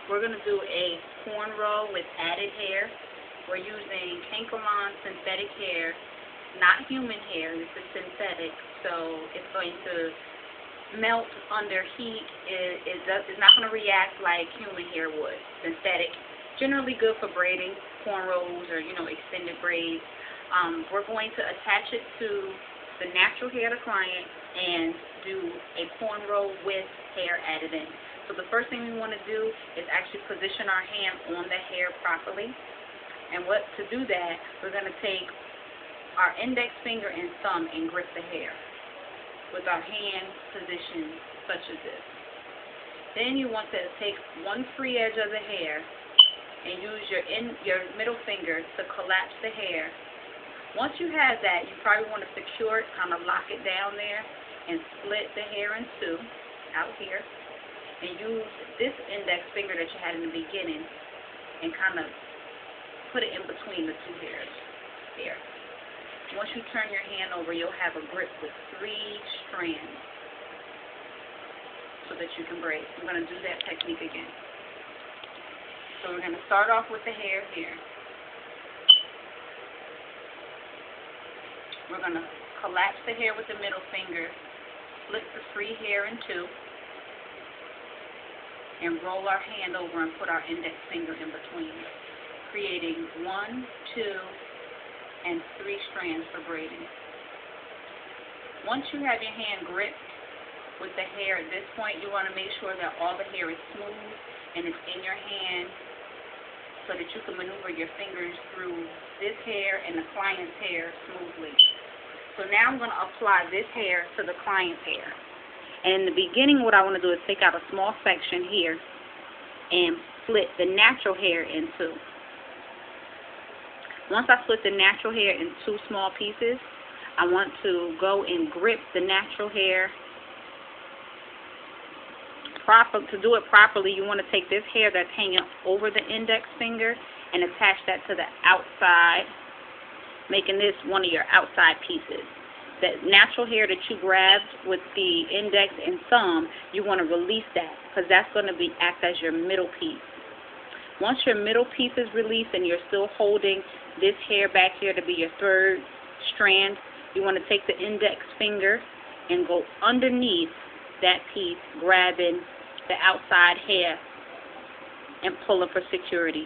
we're going to do a cornrow with added hair. We're using Kankalon synthetic hair, not human hair. This is synthetic, so it's going to melt under heat. It's not going to react like human hair would. Synthetic, generally good for braiding, cornrows, or extended braids. We're going to attach it to the natural hair of the client and do a cornrow with hair added in. So the first thing we want to do is actually position our hand on the hair properly. And to do that, we're going to take our index finger and thumb and grip the hair with our hand positioned such as this. Then you want to take one free edge of the hair and use your middle finger to collapse the hair. Once you have that, you probably want to secure it, kind of lock it down there, and split the hair in two out here. And use this index finger that you had in the beginning and kind of put it in between the two hairs here. Once you turn your hand over, you'll have a grip with 3 strands so that you can braid. I'm going to do that technique again. So we're going to start off with the hair here. We're going to collapse the hair with the middle finger, split the free hair in two, and roll our hand over and put our index finger in between, creating 1, 2, and 3 strands for braiding. Once you have your hand gripped with the hair, at this point you want to make sure that all the hair is smooth and it's in your hand so that you can maneuver your fingers through this hair and the client's hair smoothly. So now I'm going to apply this hair to the client's hair. And in the beginning, what I want to do is take out a small section here and split the natural hair in two. Once I split the natural hair in 2 small pieces, I want to go and grip the natural hair. To do it properly, you want to take this hair that's hanging over the index finger and attach that to the outside, making this one of your outside pieces. That natural hair that you grabbed with the index and thumb, you want to release that because that's going to act as your middle piece. Once your middle piece is released and you're still holding this hair back here to be your 3rd strand, you want to take the index finger and go underneath that piece, grabbing the outside hair and pulling for security.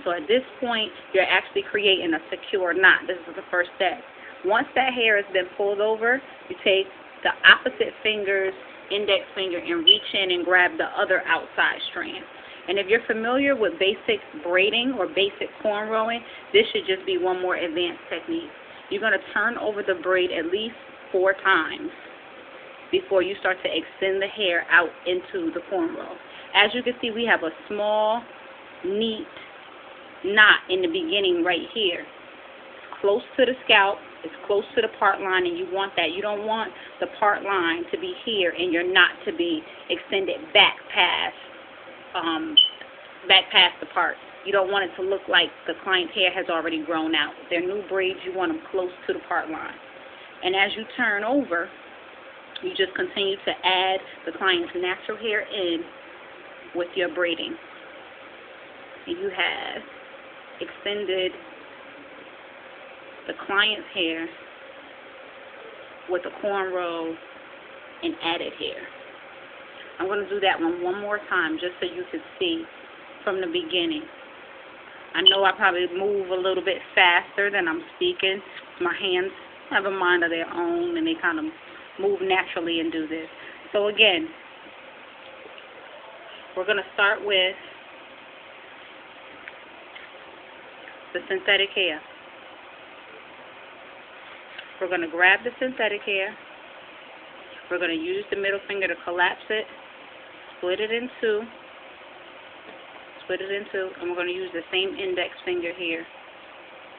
So at this point, you're actually creating a secure knot. This is the first step. Once that hair has been pulled over, you take the opposite finger's index finger and reach in and grab the other outside strand. And if you're familiar with basic braiding or basic cornrowing, this should just be one more advanced technique. You're going to turn over the braid at least 4 times before you start to extend the hair out into the cornrow. As you can see, we have a small, neat knot in the beginning right here. It's close to the scalp, it's close to the part line, and you want that. You don't want the part line to be here and your knot to be extended back past the part. You don't want it to look like the client's hair has already grown out. If they're new braids, you want them close to the part line. And as you turn over, you just continue to add the client's natural hair in with your braiding. And you have extended the client's hair with the cornrow and added hair. I'm going to do that one more time just so you can see from the beginning. I know I probably move a little bit faster than I'm speaking. My hands have a mind of their own and they kind of move naturally and do this. So again, we're going to start with the synthetic hair. We're going to grab the synthetic hair. We're going to use the middle finger to collapse it, split it in two, and we're going to use the same index finger here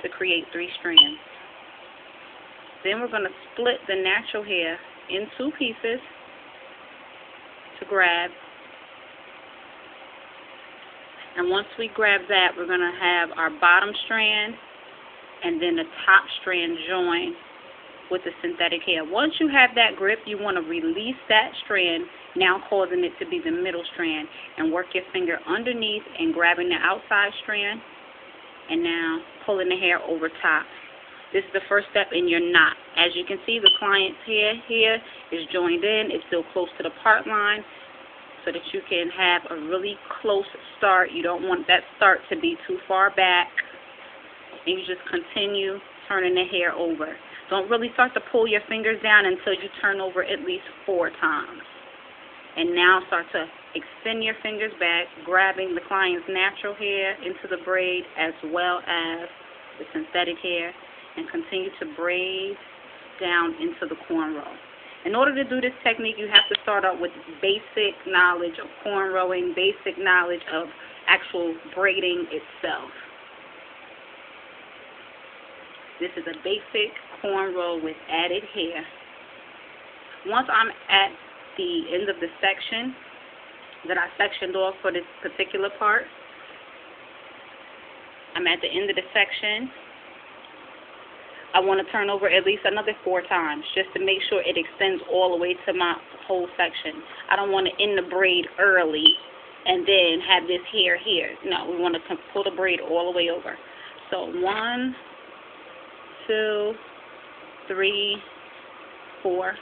to create 3 strands. Then we're going to split the natural hair in 2 pieces to grab. And once we grab that, we're going to have our bottom strand and then the top strand join with the synthetic hair. Once you have that grip, you want to release that strand, now causing it to be the middle strand, and work your finger underneath and grabbing the outside strand, and now pulling the hair over top. This is the first step in your knot. As you can see, the client's hair here is joined in. It's still close to the part line so that you can have a really close start. You don't want that start to be too far back. And you just continue turning the hair over. Don't really start to pull your fingers down until you turn over at least 4 times. And now start to extend your fingers back, grabbing the client's natural hair into the braid as well as the synthetic hair, and continue to braid down into the cornrow. In order to do this technique, you have to start out with basic knowledge of cornrowing, basic knowledge of actual braiding itself. This is a basic cornrow with added hair. Once I'm at the end of the section that I sectioned off for this particular part, I'm at the end of the section. I want to turn over at least another 4 times just to make sure it extends all the way to my whole section. I don't want to end the braid early and then have this hair here. No, we want to pull the braid all the way over. So 1, 2, 3, 4.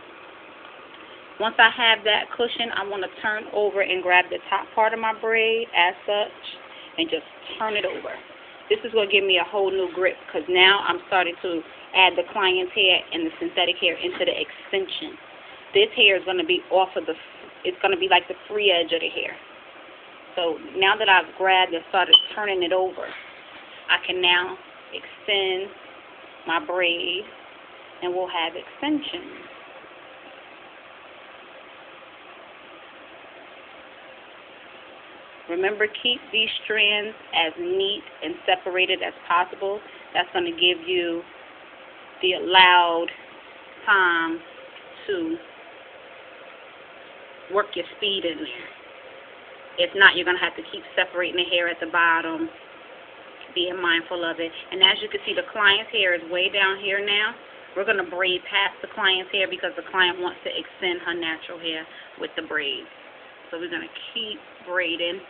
Once I have that cushion, I want to turn over and grab the top part of my braid as such and just turn it over. This is going to give me a whole new grip because now I'm starting to add the client's hair and the synthetic hair into the extension. This hair is going to be off of it's going to be like the free edge of the hair. So now that I've grabbed and started turning it over, I can now extend my braid and we'll have extensions. Remember, keep these strands as neat and separated as possible. That's going to give you the allowed time to work your speed in there. If not, you're going to have to keep separating the hair at the bottom, being mindful of it. And as you can see, the client's hair is way down here now. We're going to braid past the client's hair because the client wants to extend her natural hair with the braid. So we're going to keep braiding,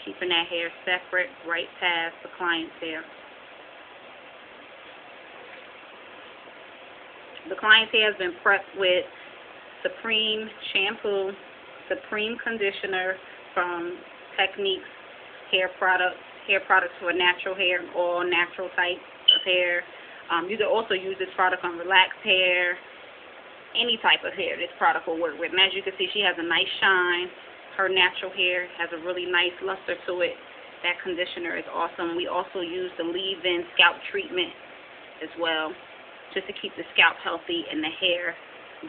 keeping that hair separate right past the client's hair. The client's hair has been prepped with Supreme shampoo, Supreme conditioner from TEK-NIK hair products for natural hair, all natural types of hair. You can also use this product on relaxed hair, any type of hair this product will work with. And as you can see, she has a nice shine. Her natural hair has a really nice luster to it. That conditioner is awesome. We also use the leave-in scalp treatment as well, just to keep the scalp healthy and the hair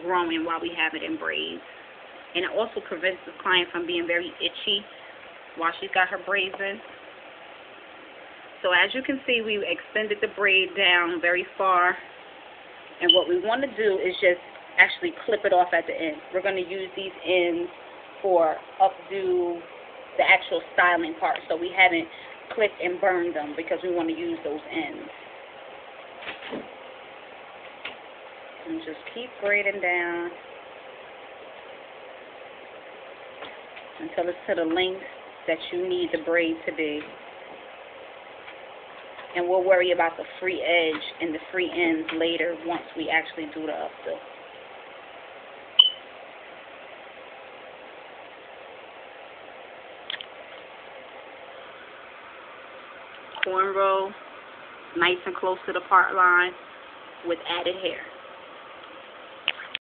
growing while we have it in braids. And it also prevents the client from being very itchy while she's got her braids in. So as you can see, we extended the braid down very far. And what we want to do is just actually clip it off at the end. We're going to use these ends for updo the actual styling part. So we haven't clipped and burned them because we want to use those ends. And just keep braiding down until it's to the length that you need the braid to be. And we'll worry about the free edge and the free ends later once we actually do the updo. Cornrow, nice and close to the part line with added hair.